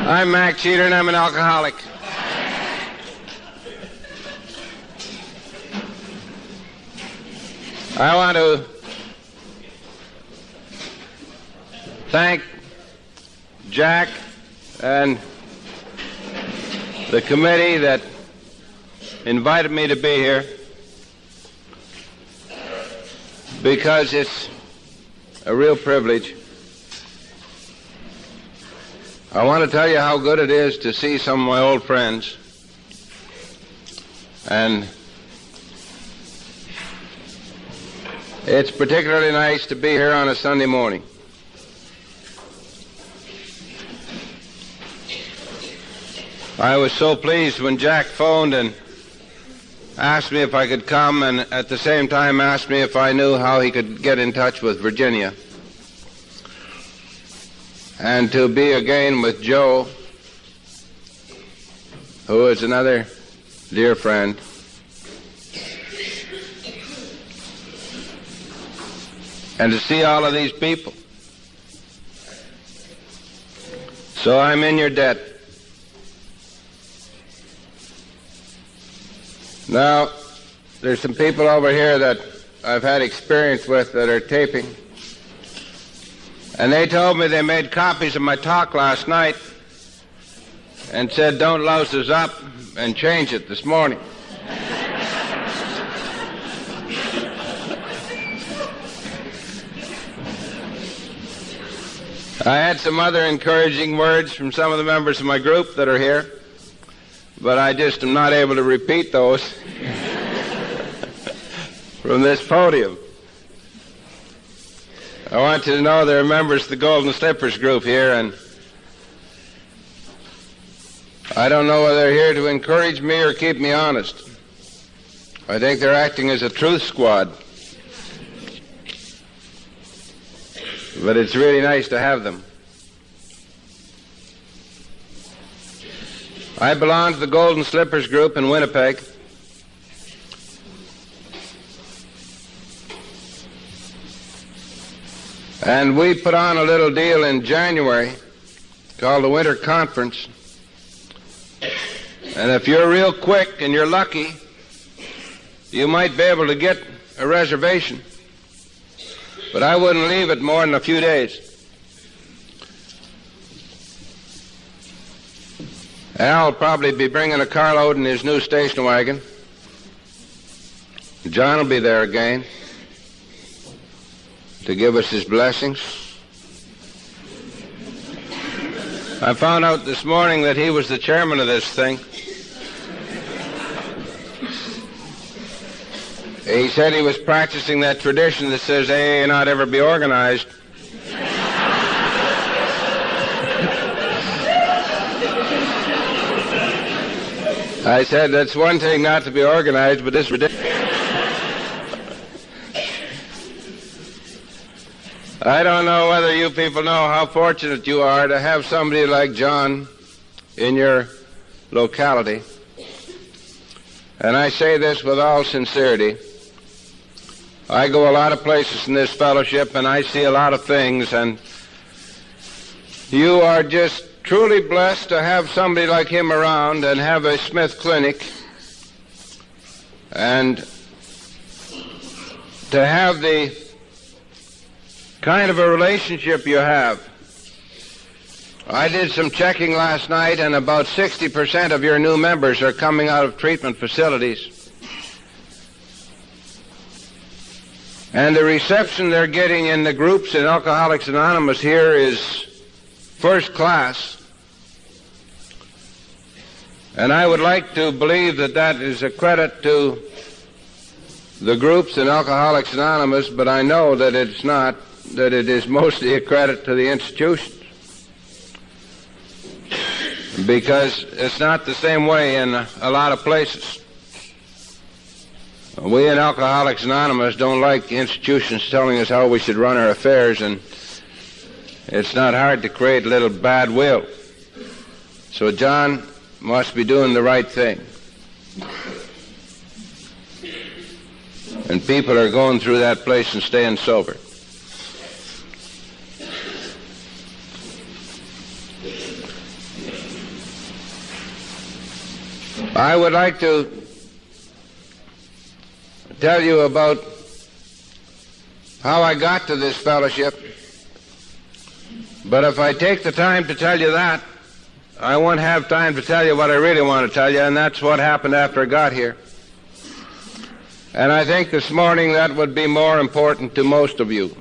I'm Mac Cheater, and I'm an alcoholic. I want to thank Jack and the committee that invited me to be here, because it's a real privilege. I want to tell you how good it is to see some of my old friends, and it's particularly nice to be here on a Sunday morning. I was so pleased when Jack phoned and asked me if I could come, and at the same time asked me if I knew how he could get in touch with Virginia. And to be again with Joe, who is another dear friend. And to see all of these people. So I'm in your debt. Now, there's some people over here that I've had experience with that are taping. And they told me they made copies of my talk last night and said, don't louse us up, and change it this morning. I had some other encouraging words from some of the members of my group that are here, but I just am not able to repeat those from this podium. I want you to know there are members of the Golden Slippers group here, and I don't know whether they're here to encourage me or keep me honest. I think they're acting as a truth squad. But it's really nice to have them. I belong to the Golden Slippers group in Winnipeg. And we put on a little deal in January called the Winter Conference. And if you're real quick and you're lucky, you might be able to get a reservation. But I wouldn't leave it more than a few days. Al will probably be bringing a carload in his new station wagon. John will be there again to give us his blessings. I found out this morning that he was the chairman of this thing. He said he was practicing that tradition that says AA not ever be organized. I said, that's one thing not to be organized, but this ridiculous. I don't know whether you people know how fortunate you are to have somebody like John in your locality. And I say this with all sincerity. I go a lot of places in this fellowship, and I see a lot of things, and you are just truly blessed to have somebody like him around and have a Smith Clinic and to have the kind of a relationship you have. I did some checking last night, and about 60% of your new members are coming out of treatment facilities. And the reception they're getting in the groups in Alcoholics Anonymous here is first class. And I would like to believe that that is a credit to the groups in Alcoholics Anonymous, but I know that it's not, that it is mostly a credit to the institutions. Because it's not the same way in a lot of places. We in Alcoholics Anonymous don't like institutions telling us how we should run our affairs, and it's not hard to create a little bad will. So John must be doing the right thing. And people are going through that place and staying sober. I would like to tell you about how I got to this fellowship, but if I take the time to tell you that, I won't have time to tell you what I really want to tell you, and that's what happened after I got here. And I think this morning that would be more important to most of you.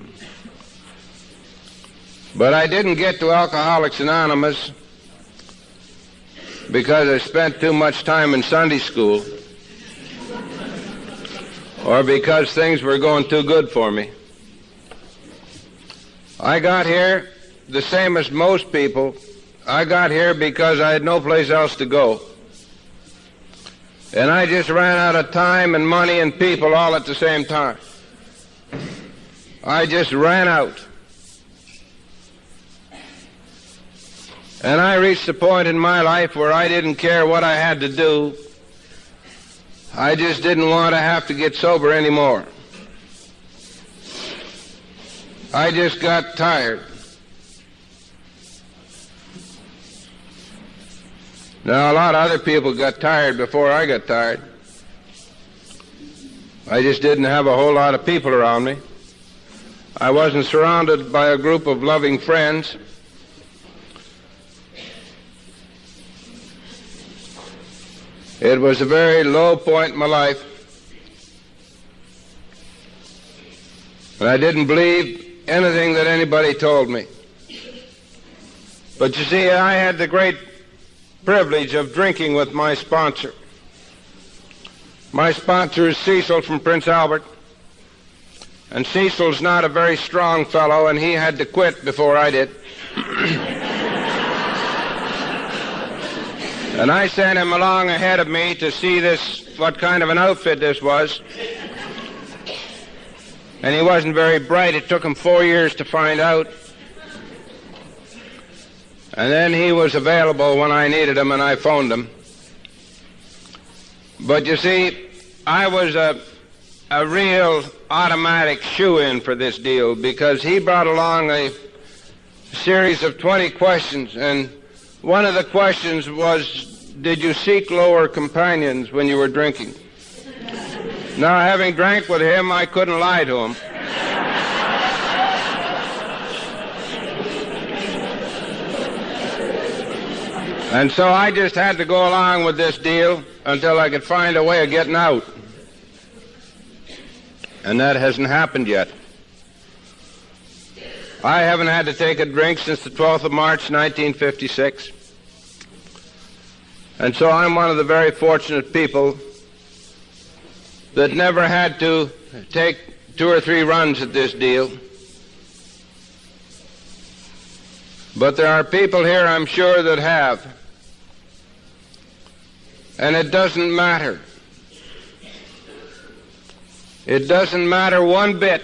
But I didn't get to Alcoholics Anonymous because I spent too much time in Sunday school or because things were going too good for me. I got here the same as most people. I got here because I had no place else to go. And I just ran out of time and money and people all at the same time. I just ran out. And I reached a point in my life where I didn't care what I had to do. I just didn't want to have to get sober anymore. I just got tired. Now, a lot of other people got tired before I got tired. I just didn't have a whole lot of people around me. I wasn't surrounded by a group of loving friends. It was a very low point in my life. And I didn't believe anything that anybody told me. But you see, I had the great privilege of drinking with my sponsor. My sponsor is Cecil from Prince Albert. And Cecil's not a very strong fellow, and he had to quit before I did. And I sent him along ahead of me to see what kind of an outfit this was. And he wasn't very bright. It took him 4 years to find out. And then he was available when I needed him, and I phoned him. But you see, I was a real automatic shoe-in for this deal because he brought along a series of 20 questions, and one of the questions was, did you seek lower companions when you were drinking? Now, having drank with him, I couldn't lie to him. And so I just had to go along with this deal until I could find a way of getting out. And that hasn't happened yet. I haven't had to take a drink since the 12th of March, 1956. And so I'm one of the very fortunate people that never had to take 2 or 3 runs at this deal. But there are people here, I'm sure, that have. And it doesn't matter. It doesn't matter one bit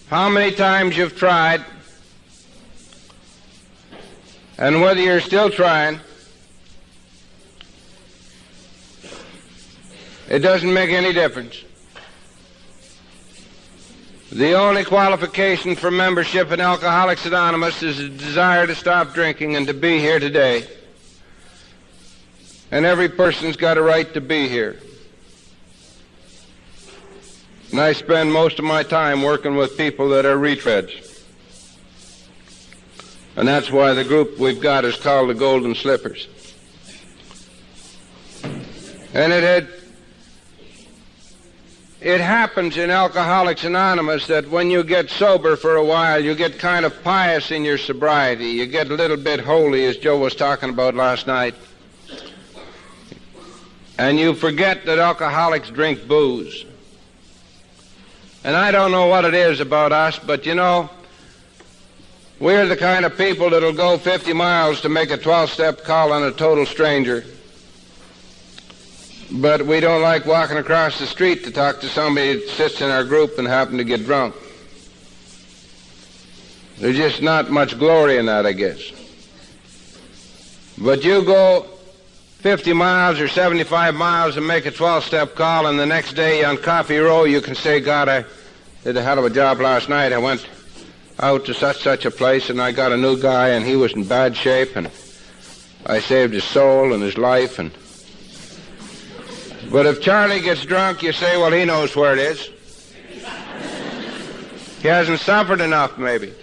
how many times you've tried and whether you're still trying. It doesn't make any difference. The only qualification for membership in Alcoholics Anonymous is a desire to stop drinking and to be here today. And every person's got a right to be here. And I spend most of my time working with people that are retreads. And that's why the group we've got is called the Golden Slippers. And it happens in Alcoholics Anonymous that when you get sober for a while, you get kind of pious in your sobriety. You get a little bit holy, as Joe was talking about last night. And you forget that alcoholics drink booze. And I don't know what it is about us, but you know, we're the kind of people that'll go 50 miles to make a 12-step call on a total stranger. But we don't like walking across the street to talk to somebody that sits in our group and happen to get drunk. There's just not much glory in that, I guess. But you go 50 miles or 75 miles and make a 12-step call, and the next day on Coffee Row you can say, God, I did a hell of a job last night. I went out to such a place, and I got a new guy, and he was in bad shape, and I saved his soul and his life, and But if Charlie gets drunk, you say, well, he knows where it is. He hasn't suffered enough, maybe.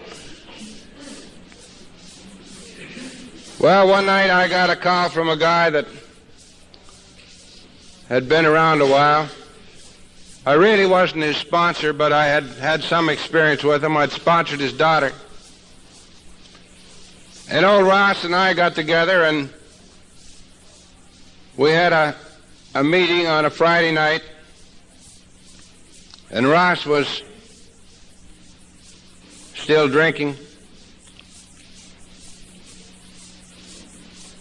Well, one night I got a call from a guy that had been around a while. I really wasn't his sponsor, but I had had some experience with him. I'd sponsored his daughter. And old Ross and I got together, and we had a meeting on a Friday night, and Ross was still drinking.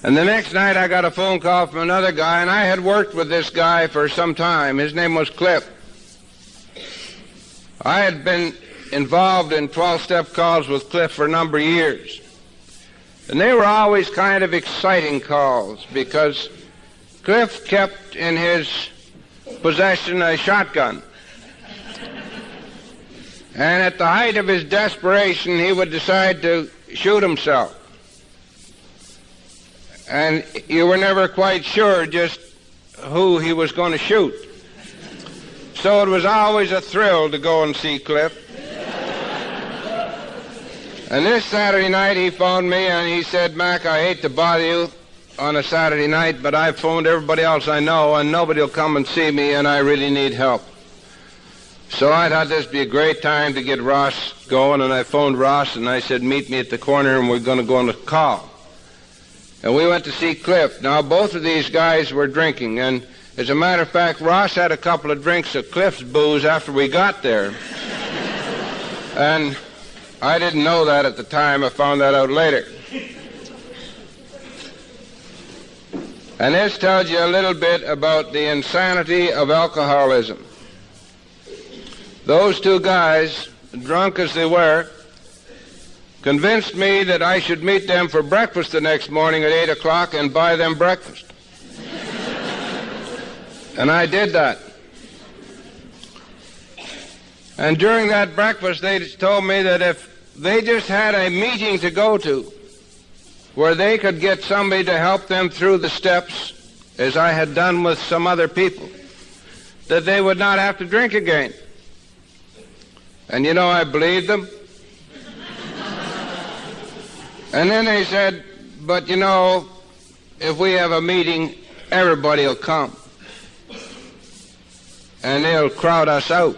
And the next night I got a phone call from another guy, and I had worked with this guy for some time. His name was Cliff. I had been involved in 12-step calls with Cliff for a number of years. And they were always kind of exciting calls because Cliff kept in his possession a shotgun. And at the height of his desperation, he would decide to shoot himself. And you were never quite sure just who he was going to shoot. So it was always a thrill to go and see Cliff. And this Saturday night he phoned me and he said, Mac, I hate to bother you on a Saturday night, but I've phoned everybody else I know and nobody will come and see me and I really need help. So I thought this would be a great time to get Ross going, and I phoned Ross and I said, meet me at the corner and we're going to go on a call. And we went to see Cliff. Now, both of these guys were drinking, and as a matter of fact, Ross had a couple of drinks of Cliff's booze after we got there. And I didn't know that at the time. I found that out later. And this tells you a little bit about the insanity of alcoholism. Those two guys, drunk as they were, convinced me that I should meet them for breakfast the next morning at 8 o'clock and buy them breakfast. And I did that. And during that breakfast, they told me that if they just had a meeting to go to where they could get somebody to help them through the steps, as I had done with some other people, that they would not have to drink again. And you know, I believed them. And then they said, but you know, if we have a meeting, everybody will come. And they'll crowd us out.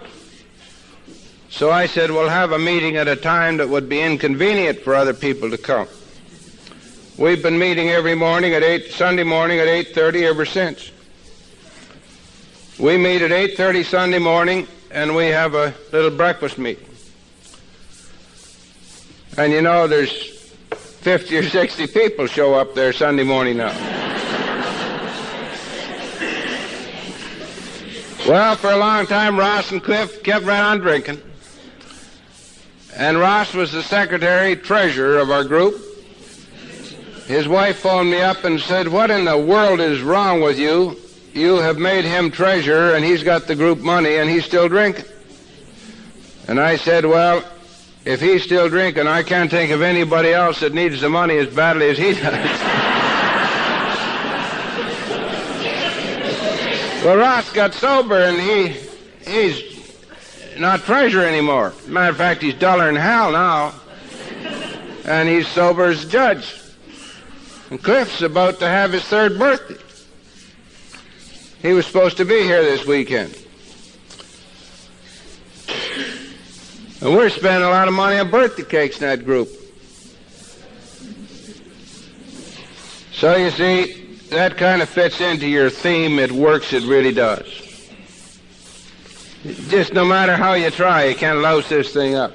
So I said, we'll have a meeting at a time that would be inconvenient for other people to come. We've been meeting every morning at Sunday morning at 8:30 ever since. We meet at 8:30 Sunday morning, and we have a little breakfast meeting. And you know, there's 50 or 60 people show up there Sunday morning now. Well, for a long time, Ross and Cliff kept right on drinking. And Ross was the secretary treasurer of our group. His wife phoned me up and said, what in the world is wrong with you? You have made him treasurer and he's got the group money and he's still drinking. And I said, well, if he's still drinking, I can't think of anybody else that needs the money as badly as he does. Well, Ross got sober and he's not treasurer anymore. Matter of fact, he's duller than hell now. And he's sober as a judge. And Cliff's about to have his 3rd birthday. He was supposed to be here this weekend. And we're spending a lot of money on birthday cakes in that group. So you see, that kind of fits into your theme. It works, it really does. Just no matter how you try, you can't louse this thing up.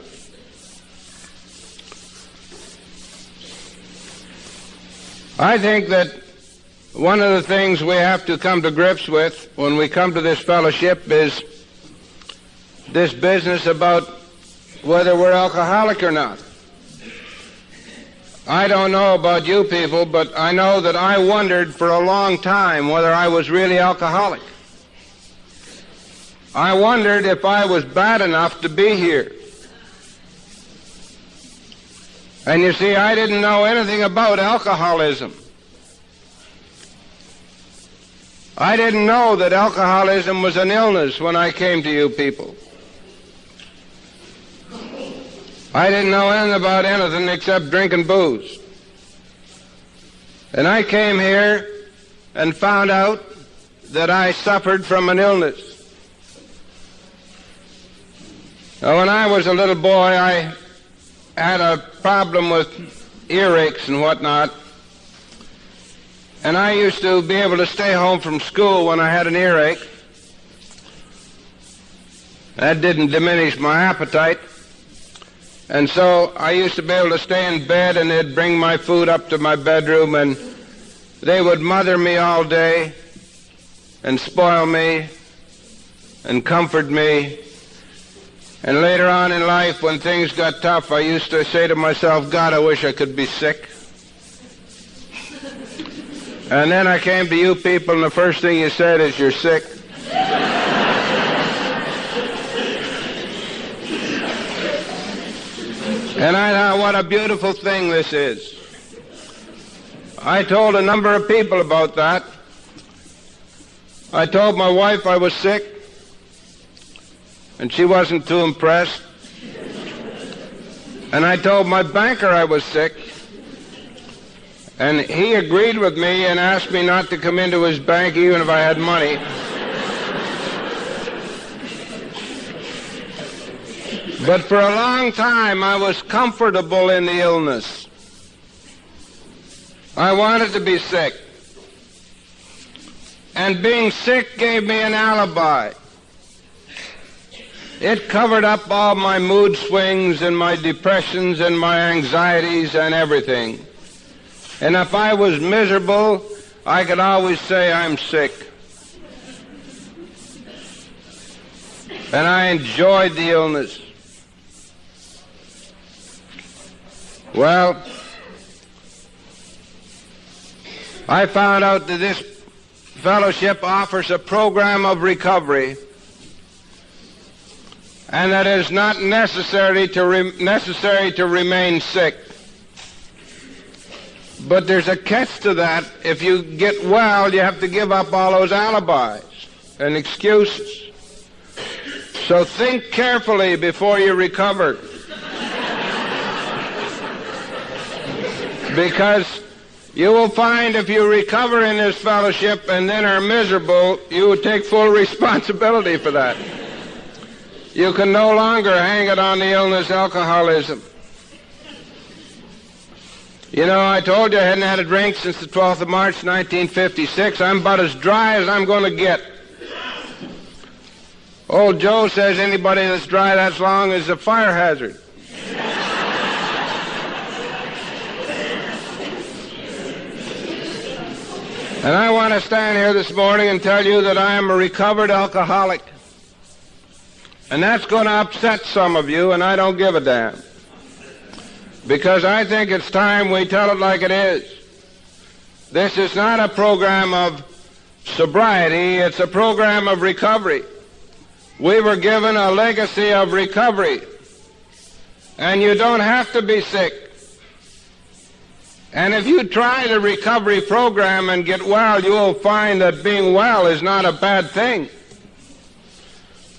I think that one of the things we have to come to grips with when we come to this fellowship is this business about whether we're alcoholic or not. I don't know about you people, but I know that I wondered for a long time whether I was really alcoholic. I wondered if I was bad enough to be here. And you see, I didn't know anything about alcoholism. I didn't know that alcoholism was an illness when I came to you people. I didn't know anything about anything except drinking booze. And I came here and found out that I suffered from an illness. Now, when I was a little boy, I had a problem with earaches and whatnot. And I used to be able to stay home from school when I had an earache. That didn't diminish my appetite. And so I used to be able to stay in bed, and they'd bring my food up to my bedroom, and they would mother me all day and spoil me and comfort me. And later on in life, when things got tough, I used to say to myself, God, I wish I could be sick. And then I came to you people, and the first thing you said is, you're sick. And I thought, what a beautiful thing this is. I told a number of people about that. I told my wife I was sick, and she wasn't too impressed. And I told my banker I was sick, and he agreed with me and asked me not to come into his bank even if I had money. But for a long time, I was comfortable in the illness. I wanted to be sick. And being sick gave me an alibi. It covered up all my mood swings and my depressions and my anxieties and everything. And if I was miserable, I could always say I'm sick. And I enjoyed the illness. Well, I found out that this fellowship offers a program of recovery, and that it is not necessary to remain sick. But there's a catch to that. If you get well, you have to give up all those alibis and excuses. So think carefully before you recover. Because you will find if you recover in this fellowship and then are miserable, you will take full responsibility for that. You can no longer hang it on the illness alcoholism. You know, I told you I hadn't had a drink since the 12th of March, 1956. I'm about as dry as I'm going to get. Old Joe says anybody that's dry that long is a fire hazard. And I want to stand here this morning and tell you that I am a recovered alcoholic. And that's going to upset some of you, and I don't give a damn. Because I think it's time we tell it like it is. This is not a program of sobriety, it's a program of recovery. We were given a legacy of recovery. And you don't have to be sick. And if you try the recovery program and get well, you will find that being well is not a bad thing.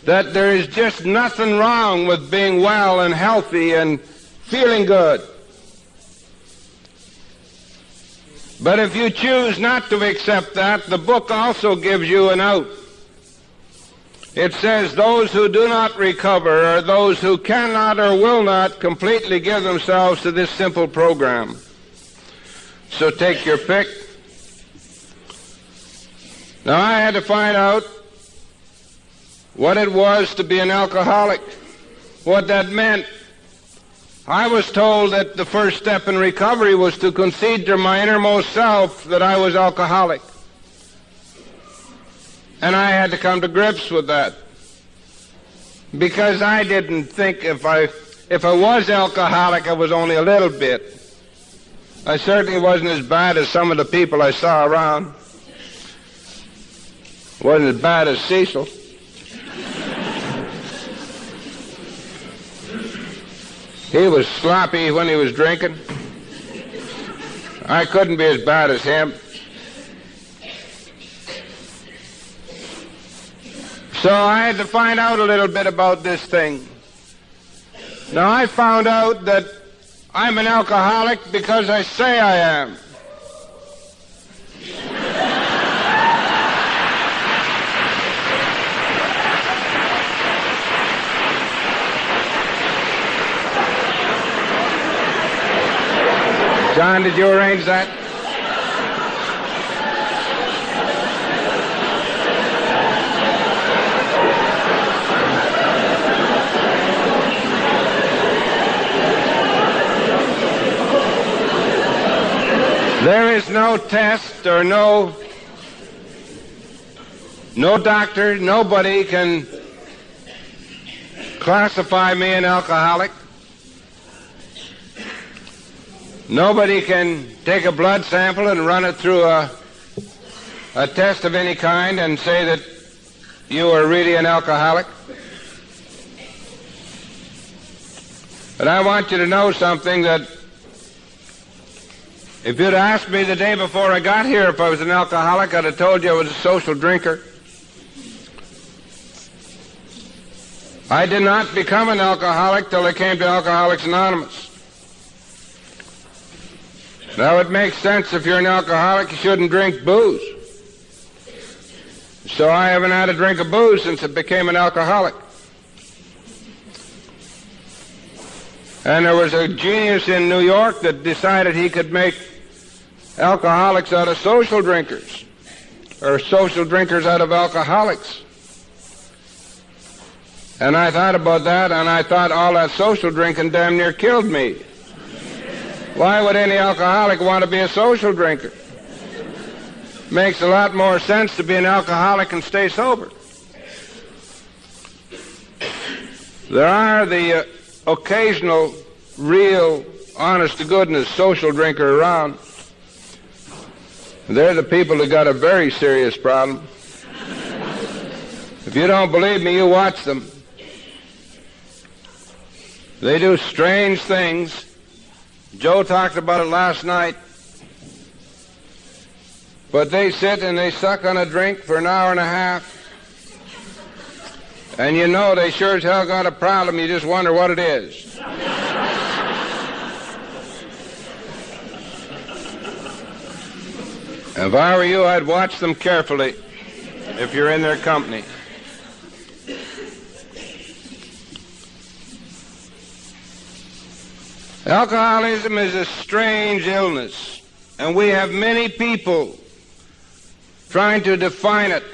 That there is just nothing wrong with being well and healthy and feeling good. But if you choose not to accept that, the book also gives you an out. It says those who do not recover are those who cannot or will not completely give themselves to this simple program. So take your pick. Now, I had to find out what it was to be an alcoholic, what that meant. I was told that the first step in recovery was to concede to my innermost self that I was alcoholic. And I had to come to grips with that. Because I didn't think if I was alcoholic, I was only a little bit. I certainly wasn't as bad as some of the people I saw around. Wasn't as bad as Cecil. He was sloppy when he was drinking. I couldn't be as bad as him. So I had to find out a little bit about this thing. Now, I found out that I'm an alcoholic because I say I am. John, did you arrange that? There is no test or no doctor, nobody can classify me an alcoholic. Nobody can take a blood sample and run it through a test of any kind and say that you are really an alcoholic. But I want you to know something, that if you'd asked me the day before I got here if I was an alcoholic, I'd have told you I was a social drinker. I did not become an alcoholic till I came to Alcoholics Anonymous. Now, it makes sense if you're an alcoholic, you shouldn't drink booze. So I haven't had a drink of booze since I became an alcoholic. And there was a genius in New York that decided he could make alcoholics out of social drinkers, or social drinkers out of alcoholics. And I thought about that, and I thought all that social drinking damn near killed me. Why would any alcoholic want to be a social drinker? Makes a lot more sense to be an alcoholic and stay sober. There are the occasional, real, honest-to-goodness social drinker around. They're the people that got a very serious problem. If you don't believe me, you watch them. They do strange things. Joe talked about it last night. But they sit and they suck on a drink for an hour and a half. And you know they sure as hell got a problem. You just wonder what it is. If I were you, I'd watch them carefully if you're in their company. Alcoholism is a strange illness, and we have many people trying to define it.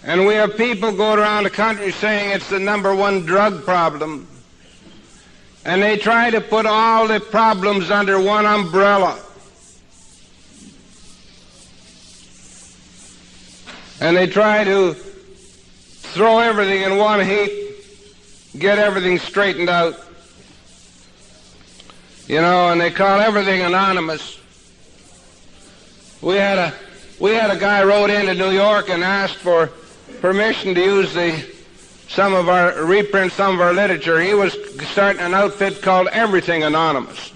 And we have people going around the country saying it's the #1 drug problem. And they try to put all the problems under one umbrella. And they try to throw everything in one heap, get everything straightened out. You know, and they call everything anonymous. We had a guy wrote into New York and asked for permission to use reprint some of our literature. He was starting an outfit called Everything Anonymous.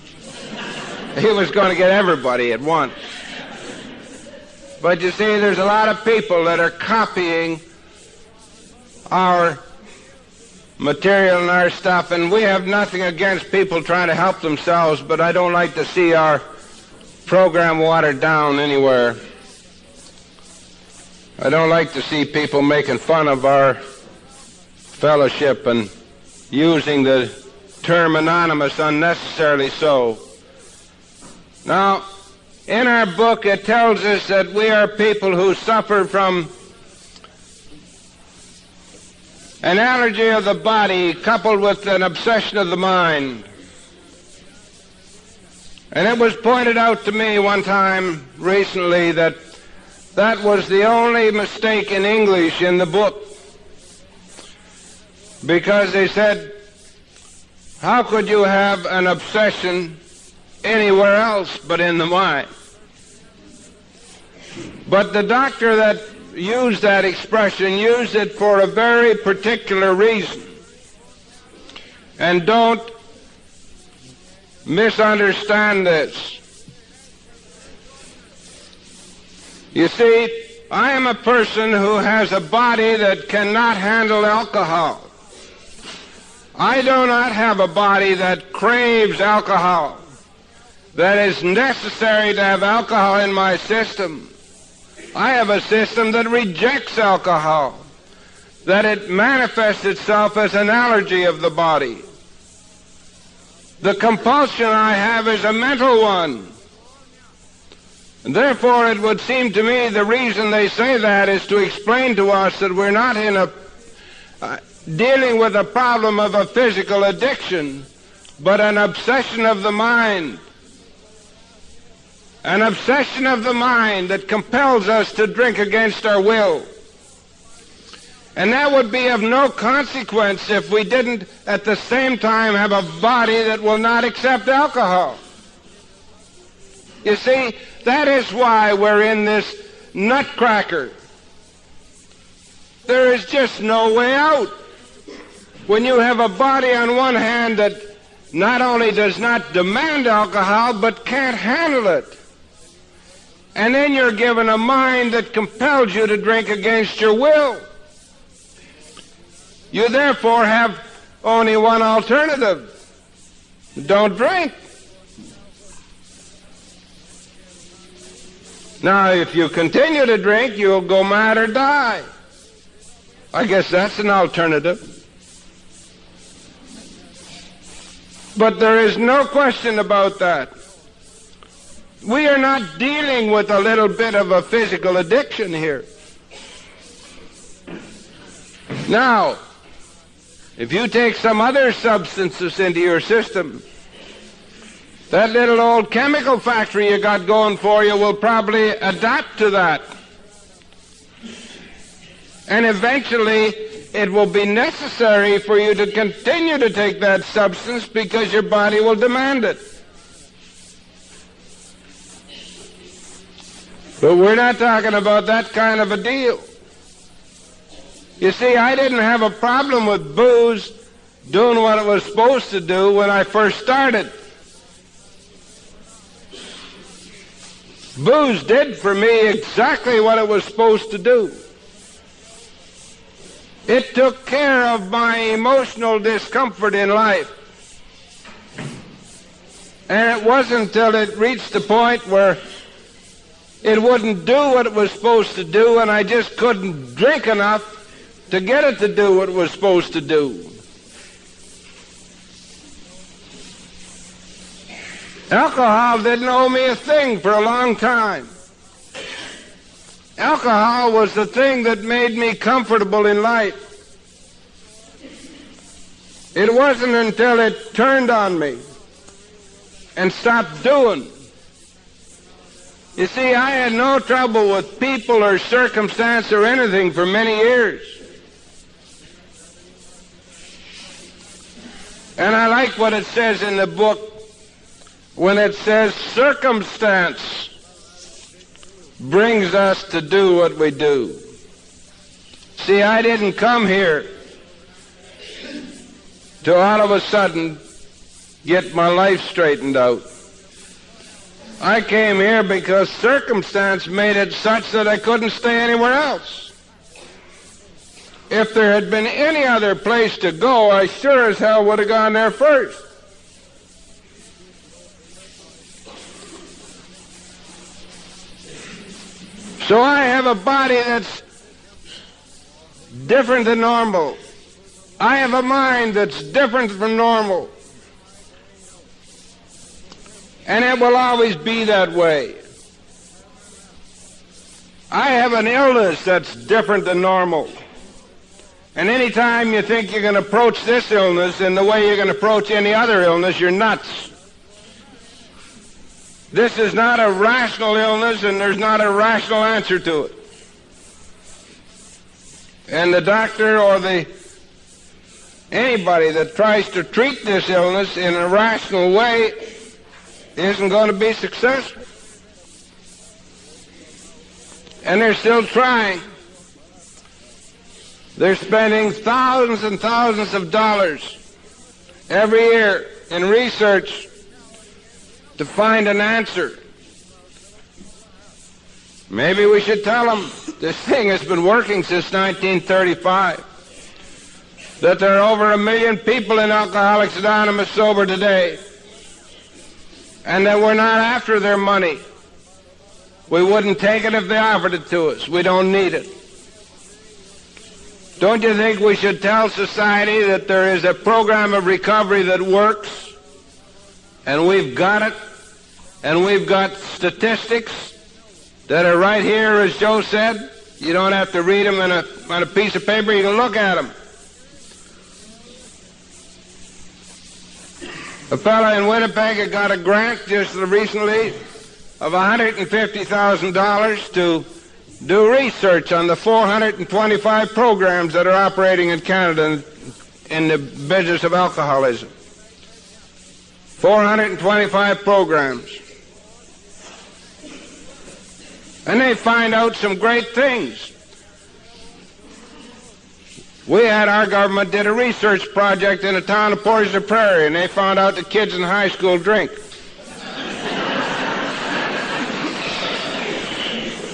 He was going to get everybody at once. But you see, there's a lot of people that are copying our material and our stuff, and we have nothing against people trying to help themselves, but I don't like to see our program watered down anywhere. I don't like to see people making fun of our fellowship and using the term anonymous unnecessarily so. Now, in our book, it tells us that we are people who suffer from an allergy of the body coupled with an obsession of the mind. And it was pointed out to me one time recently that that was the only mistake in English in the book. Because they said, how could you have an obsession anywhere else but in the mind? But the doctor that used that expression used it for a very particular reason. And don't misunderstand this. You see, I am a person who has a body that cannot handle alcohol. I do not have a body that craves alcohol, that is necessary to have alcohol in my system. I have a system that rejects alcohol, that it manifests itself as an allergy of the body. The compulsion I have is a mental one. And therefore, it would seem to me the reason they say that is to explain to us that we're not in dealing with a problem of a physical addiction, but an obsession of the mind. An obsession of the mind that compels us to drink against our will. And that would be of no consequence if we didn't at the same time have a body that will not accept alcohol. You see, that is why we're in this nutcracker. There is just no way out. When you have a body on one hand that not only does not demand alcohol, but can't handle it, and then you're given a mind that compels you to drink against your will, you therefore have only one alternative. Don't drink. Now, if you continue to drink, you'll go mad or die. I guess that's an alternative. But there is no question about that. We are not dealing with a little bit of a physical addiction here. Now, if you take some other substances into your system, that little old chemical factory you got going for you will probably adapt to that. And eventually, it will be necessary for you to continue to take that substance because your body will demand it. But we're not talking about that kind of a deal. You see, I didn't have a problem with booze doing what it was supposed to do when I first started. Booze did for me exactly what it was supposed to do. It took care of my emotional discomfort in life. And it wasn't until it reached the point where it wouldn't do what it was supposed to do, and I just couldn't drink enough to get it to do what it was supposed to do. Alcohol didn't owe me a thing for a long time. Alcohol was the thing that made me comfortable in life. It wasn't until it turned on me and stopped doing. You see, I had no trouble with people or circumstance or anything for many years. And I like what it says in the book when it says circumstance brings us to do what we do. See, I didn't come here to all of a sudden get my life straightened out. I came here because circumstance made it such that I couldn't stay anywhere else. If there had been any other place to go, I sure as hell would have gone there first. So I have a body that's different than normal. I have a mind that's different from normal. And it will always be that way. I have an illness that's different than normal. And any time you think you can approach this illness in the way you can approach any other illness, you're nuts. This is not a rational illness, and there's not a rational answer to it. And the doctor or anybody that tries to treat this illness in a rational way isn't going to be successful. And they're still trying. They're spending thousands and thousands of dollars every year in research to find an answer. Maybe we should tell them this thing has been working since 1935, that there are over 1 million people in Alcoholics Anonymous sober today, and that we're not after their money. We wouldn't take it if they offered it to us. We don't need it. Don't you think we should tell society that there is a program of recovery that works, and we've got it, and we've got statistics that are right here, as Joe said? You don't have to read them on a piece of paper. You can look at them. A fellow in Winnipeg had got a grant just recently of $150,000 to do research on the 425 programs that are operating in Canada in the business of alcoholism. 425 programs. And they find out some great things. Our government did a research project in the town of Portage la Prairie, and they found out that kids in high school drink.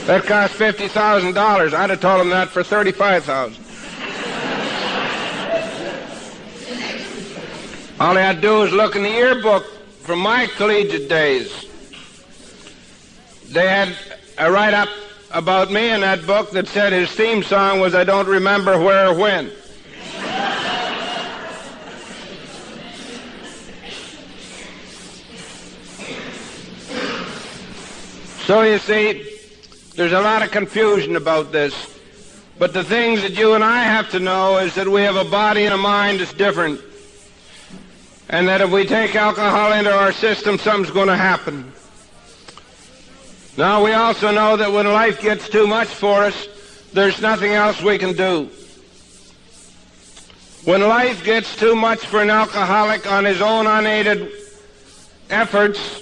That cost $50,000. I'd have told them that for $35,000. All they had to do was look in the yearbook from my collegiate days. They had a write-up about me in that book that said his theme song was "I Don't Remember Where or When." So you see, there's a lot of confusion about this. But the things that you and I have to know is that we have a body and a mind that's different. And that if we take alcohol into our system, something's going to happen. Now, we also know that when life gets too much for us, there's nothing else we can do. When life gets too much for an alcoholic on his own unaided efforts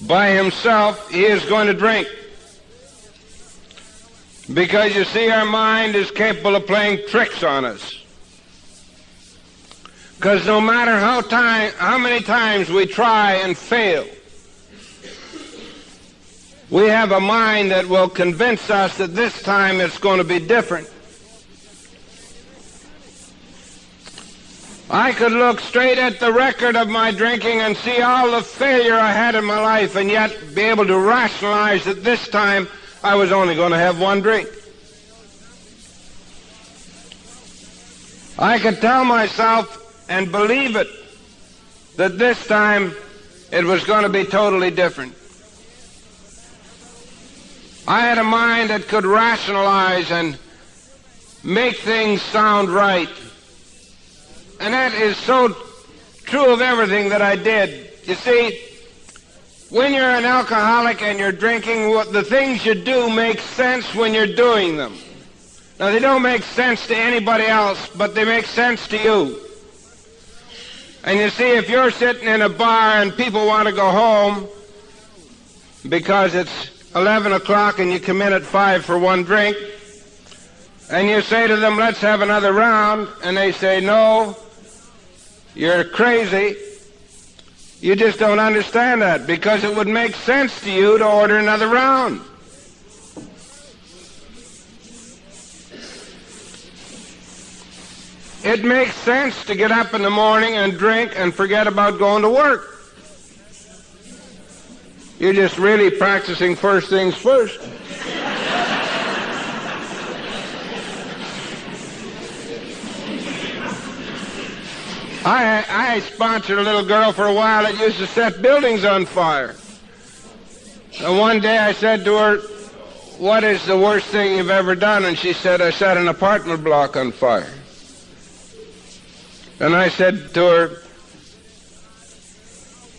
by himself, he is going to drink. Because, you see, our mind is capable of playing tricks on us. Because no matter how many times we try and fail, we have a mind that will convince us that this time it's going to be different. I could look straight at the record of my drinking and see all the failure I had in my life, and yet be able to rationalize that this time I was only going to have one drink. I could tell myself and believe it that this time it was going to be totally different. I had a mind that could rationalize and make things sound right. And that is so true of everything that I did. You see, when you're an alcoholic and you're drinking, the things you do make sense when you're doing them. Now, they don't make sense to anybody else, but they make sense to you. And you see, if you're sitting in a bar and people want to go home because it's 11 o'clock and you come in at 5 for one drink, and you say to them, "Let's have another round," and they say, "No, you're crazy," you just don't understand that, because it would make sense to you to order another round. It makes sense to get up in the morning and drink and forget about going to work. You're just really practicing first things first. I sponsored a little girl for a while that used to set buildings on fire. And one day I said to her, "What is the worst thing you've ever done?" And she said, "I set an apartment block on fire." And I said to her,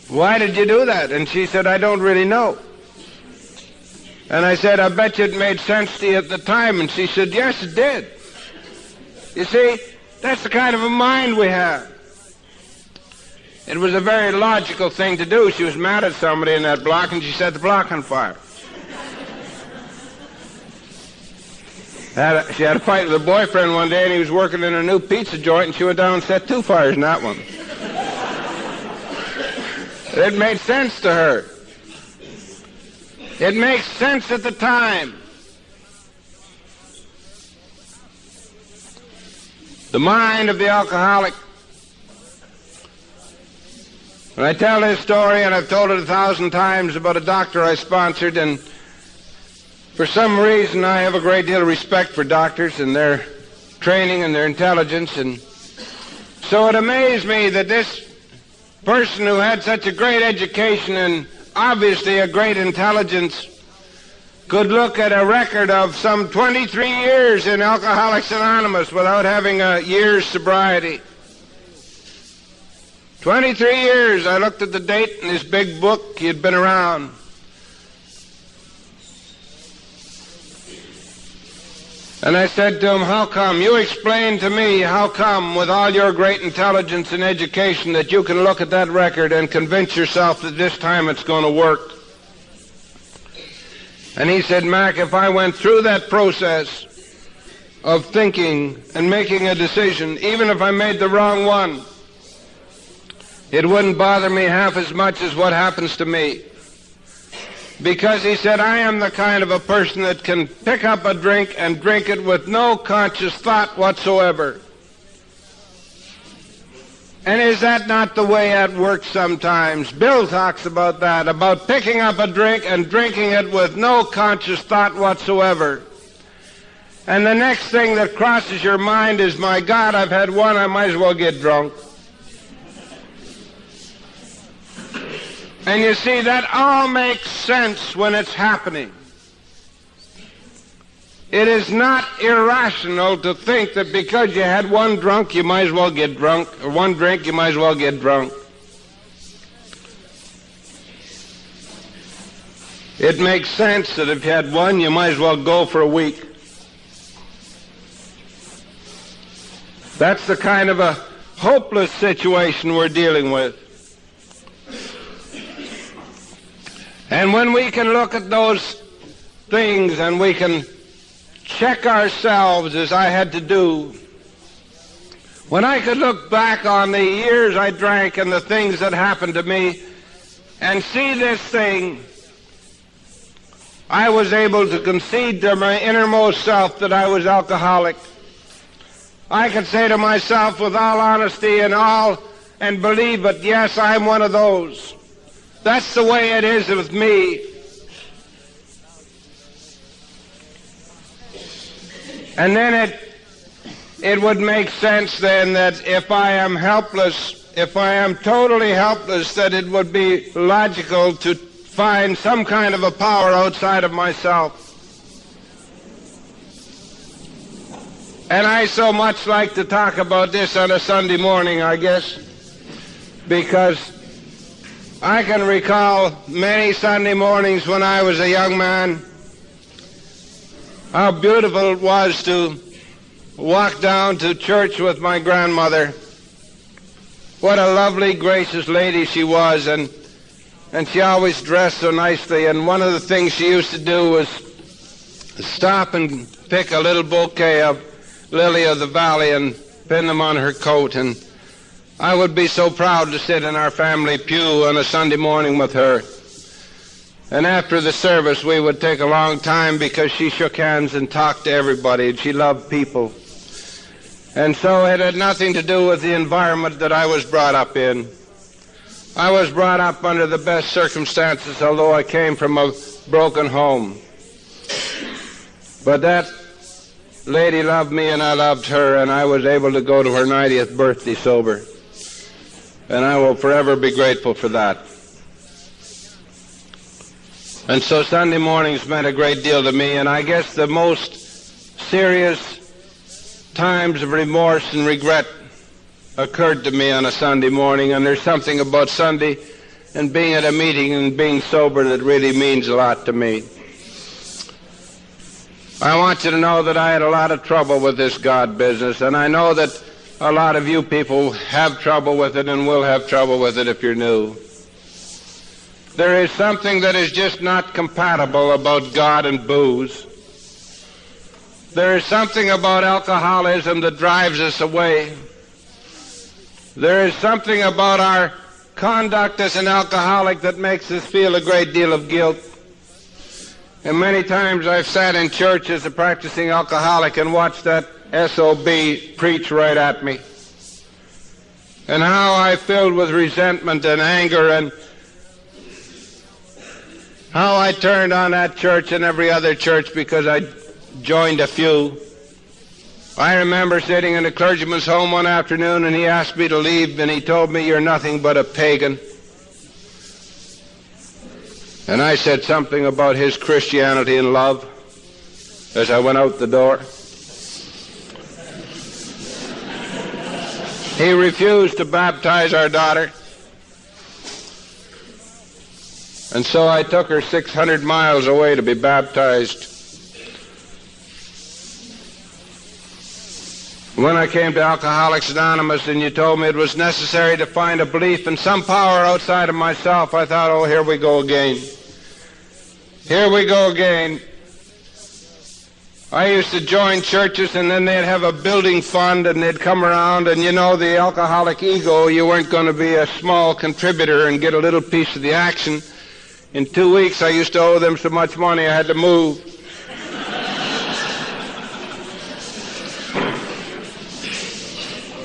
"Why did you do that?" And she said, "I don't really know." And I said, "I bet you it made sense to you at the time." And she said, "Yes, it did." You see, that's the kind of a mind we have. It was a very logical thing to do. She was mad at somebody in that block, and she set the block on fire. She had a fight with a boyfriend one day, and he was working in a new pizza joint, and she went down and set 2 fires in that one. It made sense to her. It makes sense at the time. the mind of the alcoholic. And I tell this story, and I've told it 1,000 times, about a doctor I sponsored, and for some reason I have a great deal of respect for doctors and their training and their intelligence, and so it amazed me that this person who had such a great education and obviously a great intelligence could look at a record of some 23 years in Alcoholics Anonymous without having a year's sobriety. 23 years. I looked at the date in his big book. He had been around. And I said to him, how come? You explain to me how come, with all your great intelligence and education, that you can look at that record and convince yourself that this time it's going to work. And he said, Mac, if I went through that process of thinking and making a decision, even if I made the wrong one, it wouldn't bother me half as much as what happens to me. Because, he said, I am the kind of a person that can pick up a drink and drink it with no conscious thought whatsoever. And is that not the way it works sometimes? Bill talks about that, about picking up a drink and drinking it with no conscious thought whatsoever. And the next thing that crosses your mind is, my God, I've had one, I might as well get drunk. And you see, that all makes sense when it's happening. It is not irrational to think that because you had one drunk, you might as well get drunk, or one drink, you might as well get drunk. It makes sense that if you had one, you might as well go for a week. That's the kind of a hopeless situation we're dealing with. And when we can look at those things and we can check ourselves, as I had to do, when I could look back on the years I drank and the things that happened to me and see this thing, I was able to concede to my innermost self that I was alcoholic. I could say to myself with all honesty and believe it, yes, I'm one of those. That's the way it is with me. And then it would make sense then that if I am helpless, if I am totally helpless, that it would be logical to find some kind of a power outside of myself. And I so much like to talk about this on a Sunday morning, I guess, because I can recall many Sunday mornings when I was a young man, how beautiful it was to walk down to church with my grandmother. What a lovely, gracious lady she was, and she always dressed so nicely, and one of the things she used to do was stop and pick a little bouquet of lily of the valley and pin them on her coat, and I would be so proud to sit in our family pew on a Sunday morning with her. And after the service, we would take a long time because she shook hands and talked to everybody, and she loved people. And so it had nothing to do with the environment that I was brought up in. I was brought up under the best circumstances, although I came from a broken home. But that lady loved me and I loved her, and I was able to go to her 90th birthday sober. And I will forever be grateful for that. And so Sunday mornings meant a great deal to me, and I guess the most serious times of remorse and regret occurred to me on a Sunday morning, and there's something about Sunday and being at a meeting and being sober that really means a lot to me. I want you to know that I had a lot of trouble with this God business, and I know that a lot of you people have trouble with it and will have trouble with it if you're new. There is something that is just not compatible about God and booze. There is something about alcoholism that drives us away. There is something about our conduct as an alcoholic that makes us feel a great deal of guilt. And many times I've sat in church as a practicing alcoholic and watched that SOB preach right at me, and how I filled with resentment and anger, and how I turned on that church and every other church because I joined a few. I remember sitting in a clergyman's home one afternoon, and he asked me to leave, and he told me, "You're nothing but a pagan." And I said something about his Christianity and love as I went out the door. He refused to baptize our daughter, and so I took her 600 miles away to be baptized. When I came to Alcoholics Anonymous and you told me it was necessary to find a belief in some power outside of myself, I thought, oh, here we go again. Here we go again. I used to join churches, and then they'd have a building fund, and they'd come around, and you know, the alcoholic ego, you weren't going to be a small contributor and get a little piece of the action. In 2 weeks, I used to owe them so much money I had to move.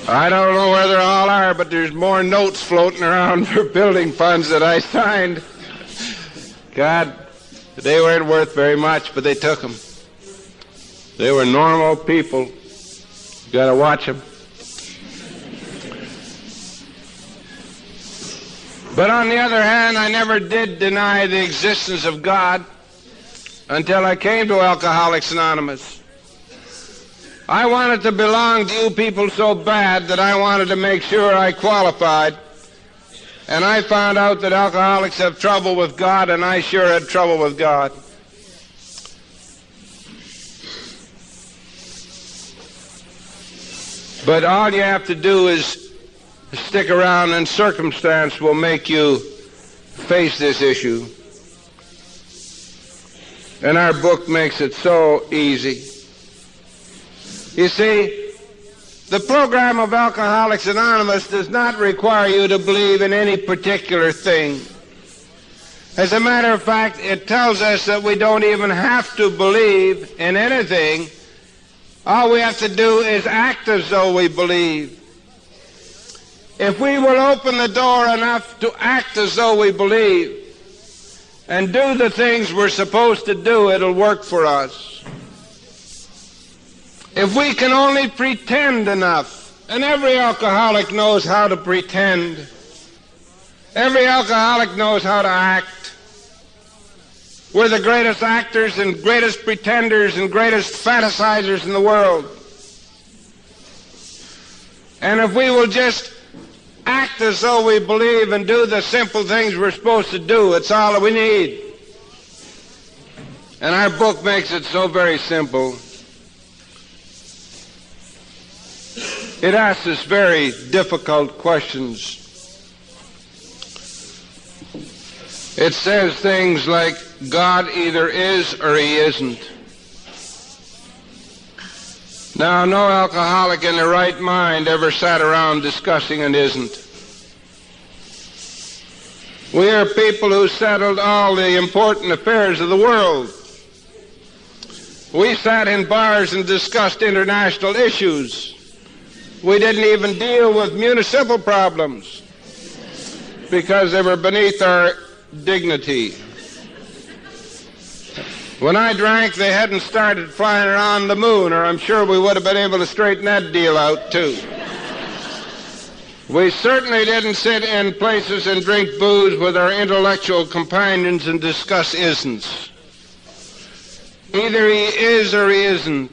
I don't know where they all are, but there's more notes floating around for building funds that I signed. God, they weren't worth very much, but they took them. They were normal people. You got to watch them. But on the other hand, I never did deny the existence of God until I came to Alcoholics Anonymous. I wanted to belong to you people so bad that I wanted to make sure I qualified. And I found out that alcoholics have trouble with God, and I sure had trouble with God. But all you have to do is stick around, and circumstance will make you face this issue. And our book makes it so easy. You see, the program of Alcoholics Anonymous does not require you to believe in any particular thing. As a matter of fact, it tells us that we don't even have to believe in anything. All we have to do is act as though we believe. If we will open the door enough to act as though we believe and do the things we're supposed to do, it'll work for us. If we can only pretend enough, and every alcoholic knows how to pretend. Every alcoholic knows how to act. We're the greatest actors and greatest pretenders and greatest fantasizers in the world. And if we will just act as though we believe and do the simple things we're supposed to do, it's all that we need. And our book makes it so very simple. It asks us very difficult questions. It says things like, God either is or he isn't. Now, no alcoholic in their right mind ever sat around discussing an isn't. We are people who settled all the important affairs of the world. We sat in bars and discussed international issues. We didn't even deal with municipal problems because they were beneath our dignity. When I drank, they hadn't started flying around the moon, or I'm sure we would have been able to straighten that deal out, too. We certainly didn't sit in places and drink booze with our intellectual companions and discuss isn'ts. Either he is or he isn't.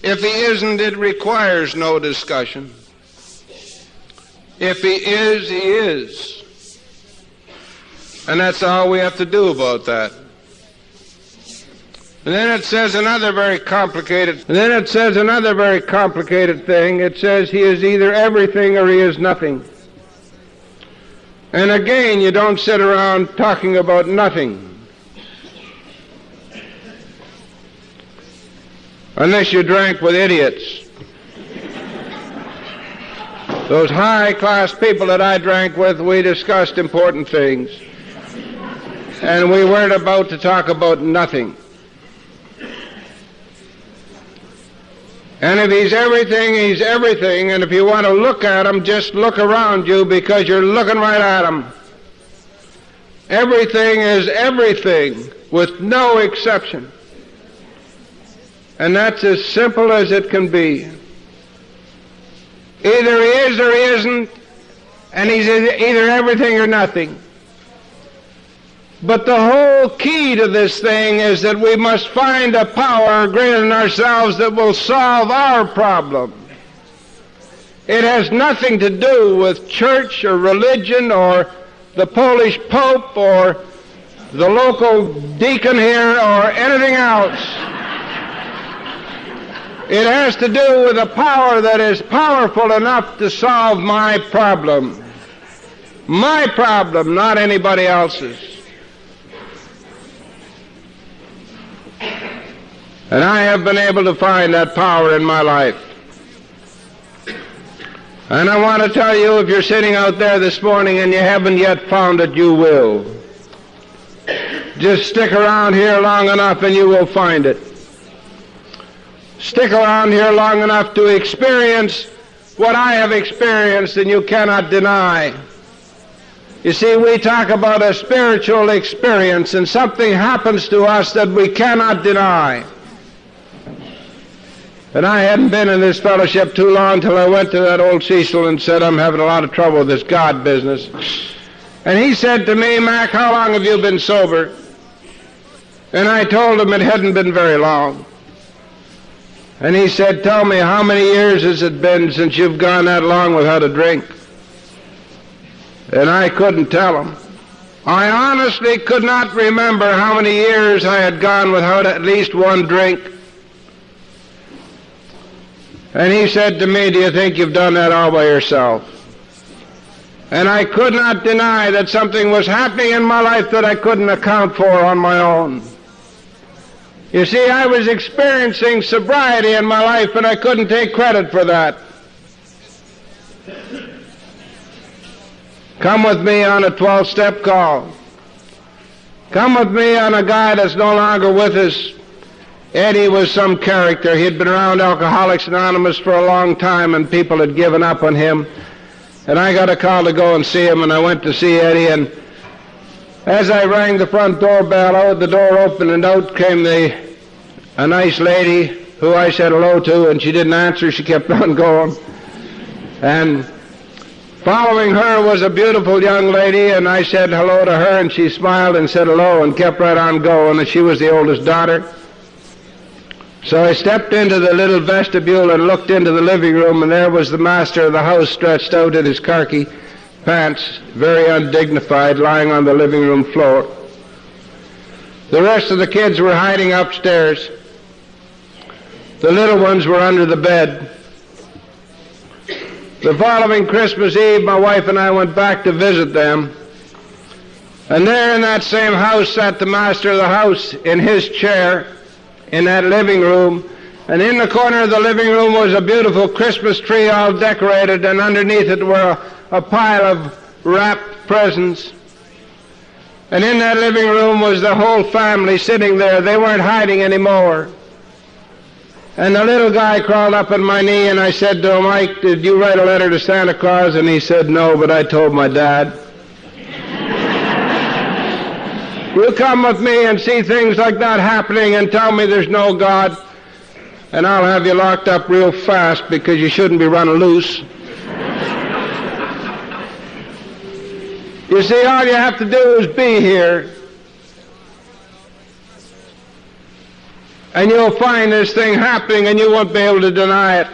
If he isn't, it requires no discussion. If he is, he is. And that's all we have to do about that. And then it says another very complicated thing. It says he is either everything or he is nothing. And again, you don't sit around talking about nothing. Unless you drank with idiots. Those high-class people that I drank with, we discussed important things. And we weren't about to talk about nothing. And if He's everything, He's everything. And if you want to look at Him, just look around you, because you're looking right at Him. Everything is everything, with no exception. And that's as simple as it can be. Either He is or He isn't, and He's either everything or nothing. But the whole key to this thing is that we must find a power greater than ourselves that will solve our problem. It has nothing to do with church or religion or the Polish Pope or the local deacon here or anything else. It has to do with a power that is powerful enough to solve my problem. My problem, not anybody else's. And I have been able to find that power in my life. And I want to tell you, if you're sitting out there this morning and you haven't yet found it, you will. Just stick around here long enough and you will find it. Stick around here long enough to experience what I have experienced and you cannot deny. You see, we talk about a spiritual experience, and something happens to us that we cannot deny. And I hadn't been in this fellowship too long till I went to that old Cecil and said, I'm having a lot of trouble with this God business. And he said to me, Mac, how long have you been sober? And I told him it hadn't been very long. And he said, tell me, how many years has it been since you've gone that long without a drink? And I couldn't tell him. I honestly could not remember how many years I had gone without at least one drink. And he said to me, do you think you've done that all by yourself? And I could not deny that something was happening in my life that I couldn't account for on my own. You see, I was experiencing sobriety in my life, and I couldn't take credit for that. Come with me on a 12-step call. Come with me on a guy that's no longer with us. Eddie was some character. He had been around Alcoholics Anonymous for a long time, and people had given up on him. And I got a call to go and see him, and I went to see Eddie, and as I rang the front doorbell, the door opened, and out came a nice lady who I said hello to, and she didn't answer. She kept on going. And following her was a beautiful young lady, and I said hello to her, and she smiled and said hello and kept right on going, and she was the oldest daughter. So I stepped into the little vestibule and looked into the living room, and there was the master of the house stretched out in his khaki pants, very undignified, lying on the living room floor. The rest of the kids were hiding upstairs. The little ones were under the bed. The following Christmas Eve, my wife and I went back to visit them. And there in that same house sat the master of the house in his chair in that living room. And in the corner of the living room was a beautiful Christmas tree all decorated, and underneath it were a pile of wrapped presents. And in that living room was the whole family sitting there. They weren't hiding anymore. And the little guy crawled up on my knee, and I said to him, Mike, did you write a letter to Santa Claus? And he said, no, but I told my dad. You come with me and see things like that happening and tell me there's no God, and I'll have you locked up real fast because you shouldn't be running loose. You see, all you have to do is be here, and you'll find this thing happening, and you won't be able to deny it.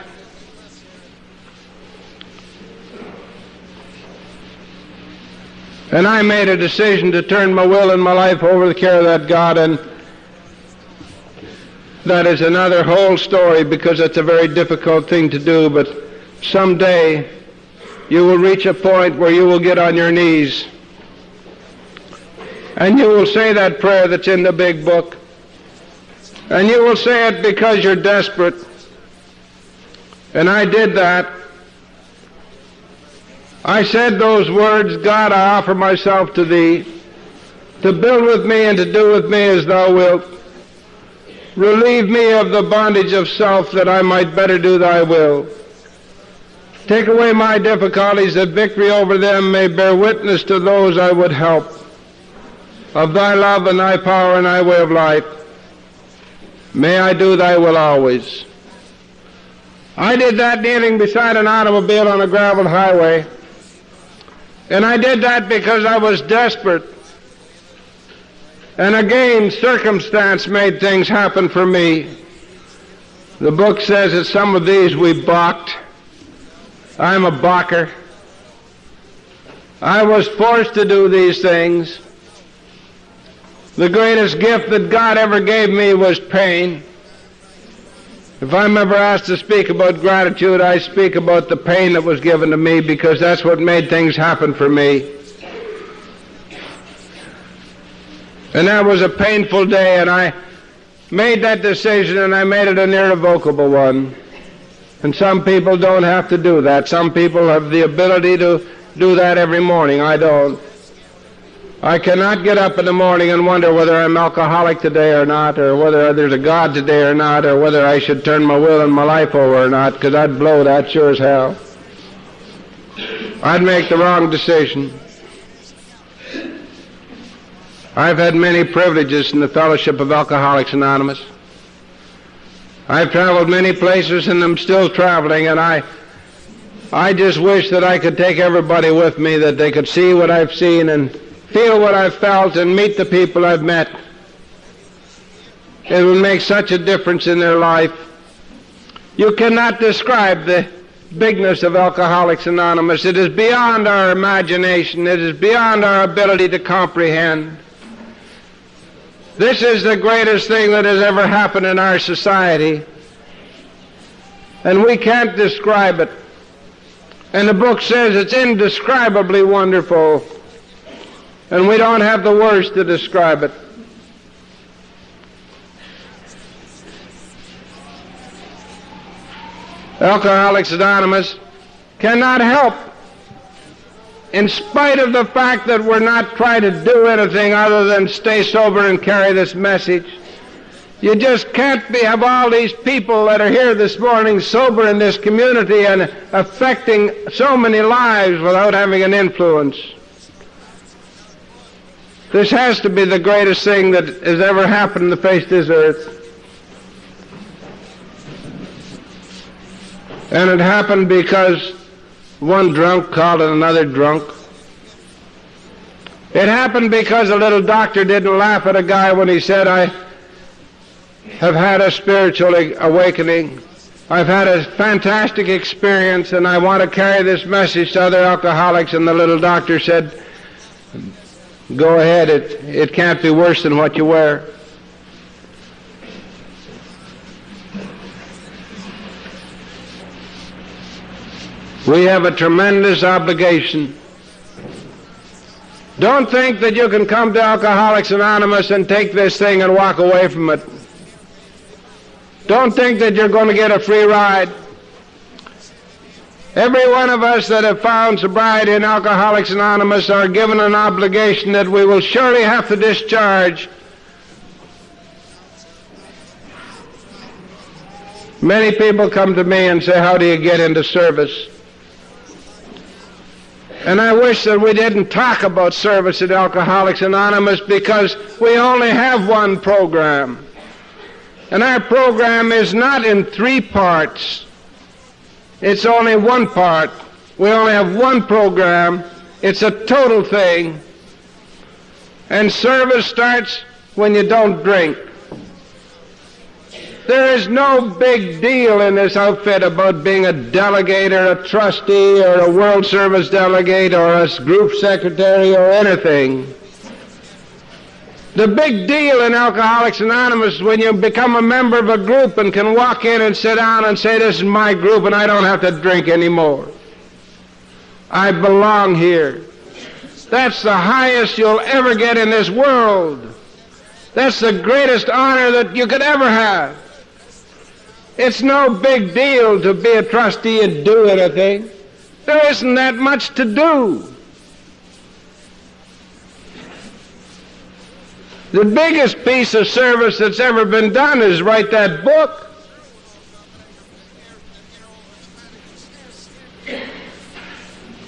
And I made a decision to turn my will and my life over to the care of that God, and that is another whole story, because it's a very difficult thing to do, but someday you will reach a point where you will get on your knees and you will say that prayer that's in the big book, and you will say it because you're desperate. And I did that. I said those words, God, I offer myself to Thee, to build with me and to do with me as Thou wilt. Relieve me of the bondage of self, that I might better do thy will. Take away my difficulties, that victory over them may bear witness to those I would help, of thy love and thy power and thy way of life. May I do thy will always. I did that kneeling beside an automobile on a gravel highway, and I did that because I was desperate. And again, circumstance made things happen for me. The book says that some of these we balked. I'm a balker. I was forced to do these things. The greatest gift that God ever gave me was pain. If I'm ever asked to speak about gratitude, I speak about the pain that was given to me, because that's what made things happen for me. And that was a painful day, and I made that decision, and I made it an irrevocable one. And some people don't have to do that. Some people have the ability to do that every morning. I don't. I cannot get up in the morning and wonder whether I'm alcoholic today or not, or whether there's a God today or not, or whether I should turn my will and my life over or not, because I'd blow that sure as hell. I'd make the wrong decision. I've had many privileges in the fellowship of Alcoholics Anonymous. I've traveled many places, and I'm still traveling, and I just wish that I could take everybody with me, that they could see what I've seen and feel what I've felt and meet the people I've met. It will make such a difference in their life. You cannot describe the bigness of Alcoholics Anonymous. It is beyond our imagination. It is beyond our ability to comprehend. This is the greatest thing that has ever happened in our society, and we can't describe it. And the book says it's indescribably wonderful, and we don't have the words to describe it. Alcoholics Anonymous cannot help, in spite of the fact that we're not trying to do anything other than stay sober and carry this message. You just can't have all these people that are here this morning sober in this community and affecting so many lives without having an influence. This has to be the greatest thing that has ever happened on the face of this earth. And it happened because one drunk called another drunk. It happened because a little doctor didn't laugh at a guy when he said, I have had a spiritual awakening. I've had a fantastic experience, and I want to carry this message to other alcoholics. And the little doctor said, go ahead, it can't be worse than what you wear. We have a tremendous obligation. Don't think that you can come to Alcoholics Anonymous and take this thing and walk away from it. Don't think that you're going to get a free ride. Every one of us that have found sobriety in Alcoholics Anonymous are given an obligation that we will surely have to discharge. Many people come to me and say, how do you get into service? And I wish that we didn't talk about service at Alcoholics Anonymous, because we only have one program. And our program is not in 3 parts. It's only one part. We only have one program. It's a total thing. And service starts when you don't drink. There is no big deal in this outfit about being a delegate or a trustee or a World Service delegate or a group secretary or anything. The big deal in Alcoholics Anonymous is when you become a member of a group and can walk in and sit down and say, this is my group and I don't have to drink anymore. I belong here. That's the highest you'll ever get in this world. That's the greatest honor that you could ever have. It's no big deal to be a trustee and do anything. There isn't that much to do. The biggest piece of service that's ever been done is write that book.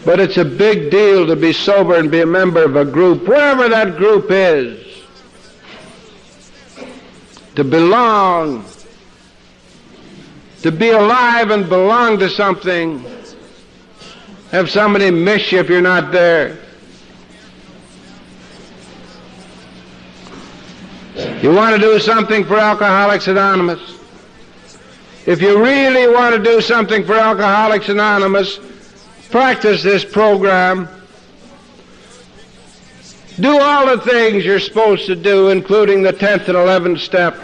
But it's a big deal to be sober and be a member of a group, whatever that group is. To belong, to be alive and belong to something. Have somebody miss you if you're not there. You want to do something for Alcoholics Anonymous? If you really want to do something for Alcoholics Anonymous, practice this program. Do all the things you're supposed to do, including the 10th and 11th step.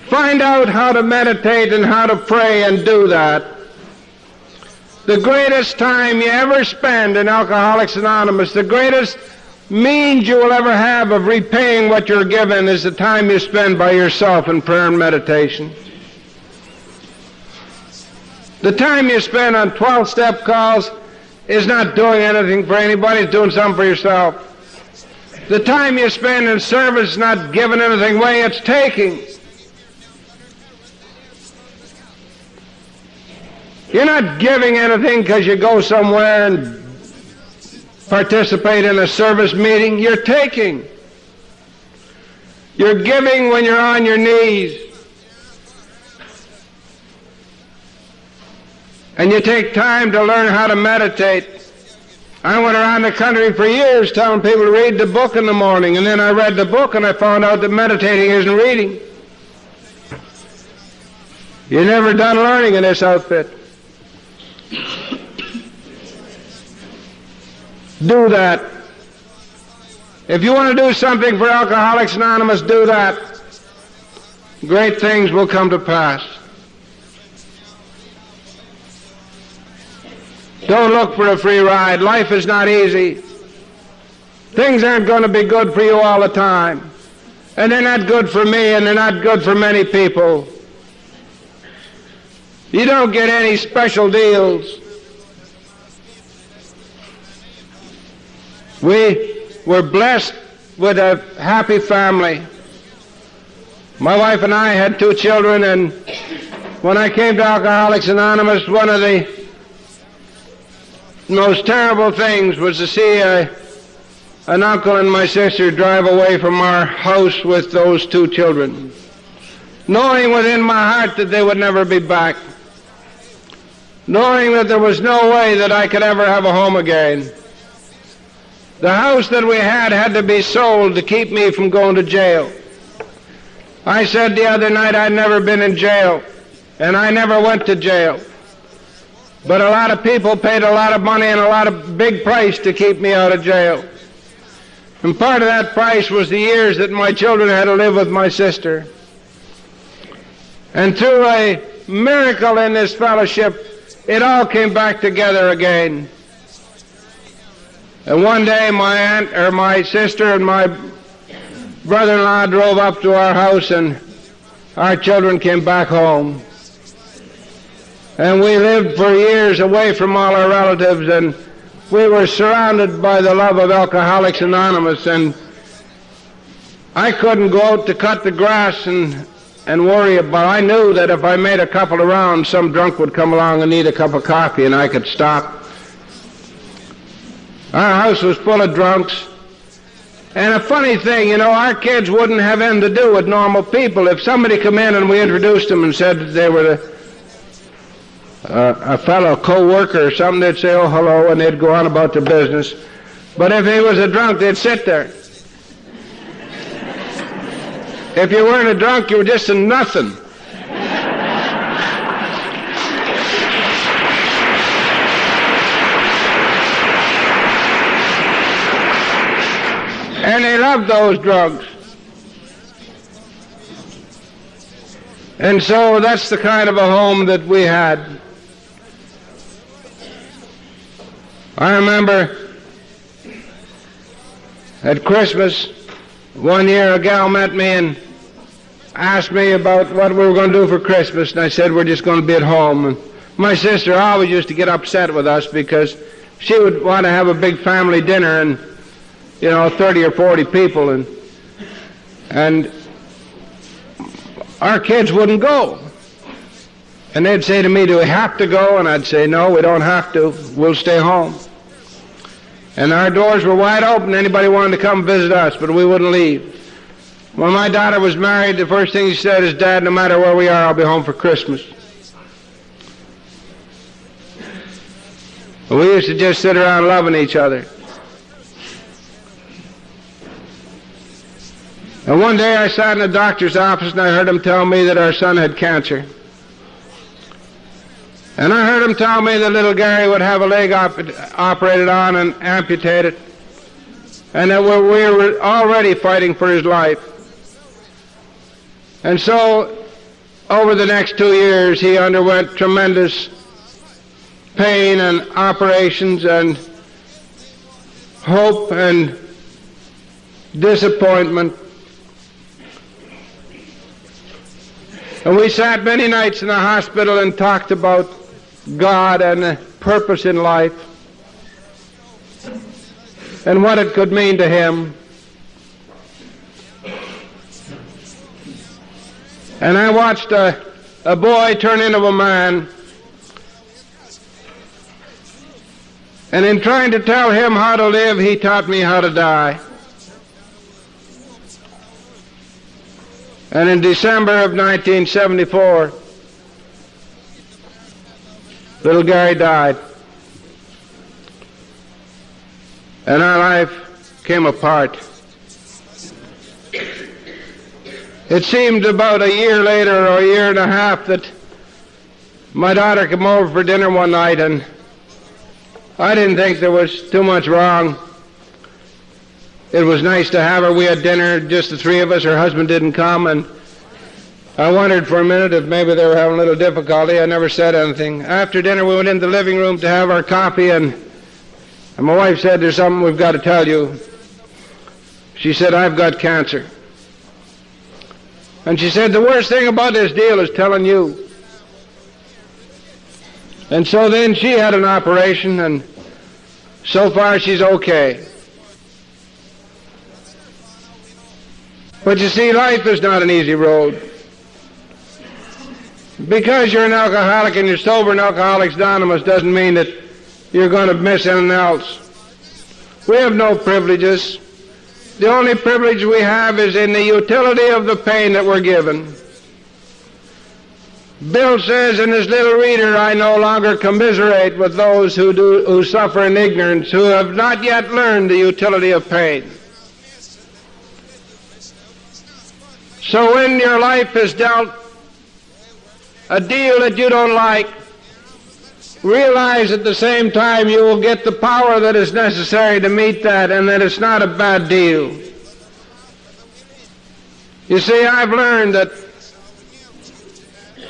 Find out how to meditate and how to pray and do that. The greatest time you ever spend in Alcoholics Anonymous, the greatest means you will ever have of repaying what you're given is the time you spend by yourself in prayer and meditation. The time you spend on 12-step calls is not doing anything for anybody, it's doing something for yourself. The time you spend in service is not giving anything away, it's taking. You're not giving anything because you go somewhere and participate in a service meeting. You're taking. You're giving when you're on your knees. And you take time to learn how to meditate. I went around the country for years telling people to read the book in the morning, and then I read the book and I found out that meditating isn't reading. You're never done learning in this outfit. Do that. If you want to do something for Alcoholics Anonymous, do that. Great things will come to pass. Don't look for a free ride. Life is not easy. Things aren't going to be good for you all the time. And they're not good for me, and they're not good for many people. You don't get any special deals. We were blessed with a happy family. My wife and I had 2 children, and when I came to Alcoholics Anonymous, one of the most terrible things was to see an uncle and my sister drive away from our house with those 2 children, knowing within my heart that they would never be back, knowing that there was no way that I could ever have a home again. The house that we had to be sold to keep me from going to jail. I said the other night I'd never been in jail, and I never went to jail. But a lot of people paid a lot of money and a lot of big price to keep me out of jail. And part of that price was the years that my children had to live with my sister. And through a miracle in this fellowship, it all came back together again. And one day my sister and my brother-in-law drove up to our house, and our children came back home. And we lived for years away from all our relatives, and we were surrounded by the love of Alcoholics Anonymous, and I couldn't go out to cut the grass and worry about it. I knew that if I made a couple of rounds, some drunk would come along and need a cup of coffee, and I could stop. Our house was full of drunks. And a funny thing, our kids wouldn't have anything to do with normal people. If somebody come in and we introduced them and said that they were a fellow co-worker or something, they'd say, oh, hello, and they'd go on about their business. But if he was a drunk, they'd sit there. If you weren't a drunk, you were just a nothing. And they loved those drugs. And so that's the kind of a home that we had. I remember at Christmas, one year a gal met me and asked me about what we were going to do for Christmas, and I said we're just going to be at home. And my sister always used to get upset with us because she would want to have a big family dinner and 30 or 40 people, and And our kids wouldn't go. And they'd say to me, do we have to go? And I'd say, no, we don't have to. We'll stay home. And our doors were wide open. Anybody wanted to come visit us, but we wouldn't leave. When my daughter was married, the first thing she said is, Dad, no matter where we are, I'll be home for Christmas. We used to just sit around loving each other. And one day I sat in the doctor's office and I heard him tell me that our son had cancer. And I heard him tell me that little Gary would have a leg operated on and amputated, and that we were already fighting for his life. And so, over the next 2 years, he underwent tremendous pain and operations and hope and disappointment. And we sat many nights in the hospital and talked about God and the purpose in life and what it could mean to him. And I watched a boy turn into a man, and in trying to tell him how to live, he taught me how to die. And in December of 1974, little Gary died, and our life came apart. It seemed about a year later, or a year and a half, that my daughter came over for dinner one night, and I didn't think there was too much wrong. It was nice to have her. We had dinner, just the three of us. Her husband didn't come, and I wondered for a minute if maybe they were having a little difficulty. I never said anything. After dinner, we went into the living room to have our coffee, and my wife said, there's something we've got to tell you. She said, I've got cancer. And she said, the worst thing about this deal is telling you. And so then she had an operation, and so far she's okay. But you see, life is not an easy road. Because you're an alcoholic and you're sober in Alcoholics Anonymous doesn't mean that you're going to miss anything else. We have no privileges. The only privilege we have is in the utility of the pain that we're given. Bill says in his little reader, I no longer commiserate with those who suffer in ignorance, who have not yet learned the utility of pain. So when your life is dealt a deal that you don't like, realize at the same time you will get the power that is necessary to meet that, and that it's not a bad deal. You see, I've learned that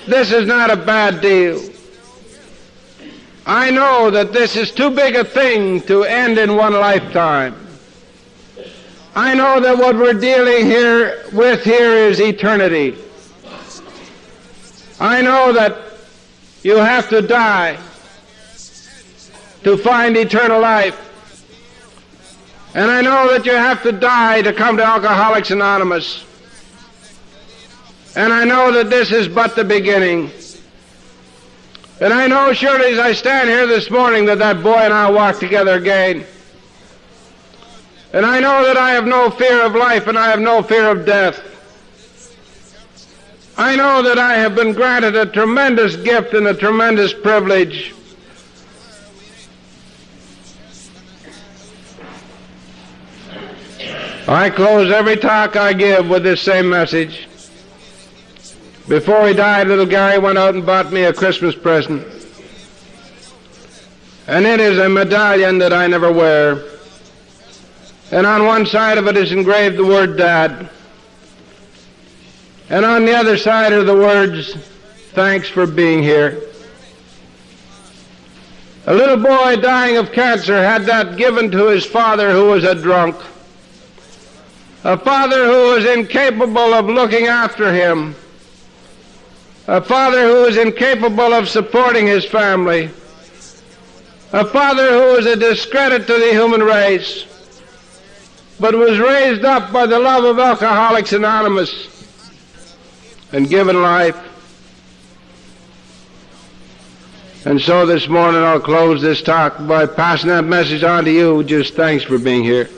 this is not a bad deal. I know that this is too big a thing to end in one lifetime. I know that what we're dealing with here is eternity. I know that you have to die to find eternal life. And I know that you have to die to come to Alcoholics Anonymous. And I know that this is but the beginning. And I know surely as I stand here this morning that that boy and I will walk together again. And I know that I have no fear of life and I have no fear of death. I know that I have been granted a tremendous gift and a tremendous privilege. I close every talk I give with this same message. Before he died, little Gary went out and bought me a Christmas present. And it is a medallion that I never wear. And on one side of it is engraved the word Dad. And on the other side are the words, thanks for being here. A little boy dying of cancer had that given to his father who was a drunk. A father who was incapable of looking after him. A father who was incapable of supporting his family. A father who was a discredit to the human race. but was raised up by the love of Alcoholics Anonymous and given life. And so this morning I'll close this talk by passing that message on to you. Just thanks for being here.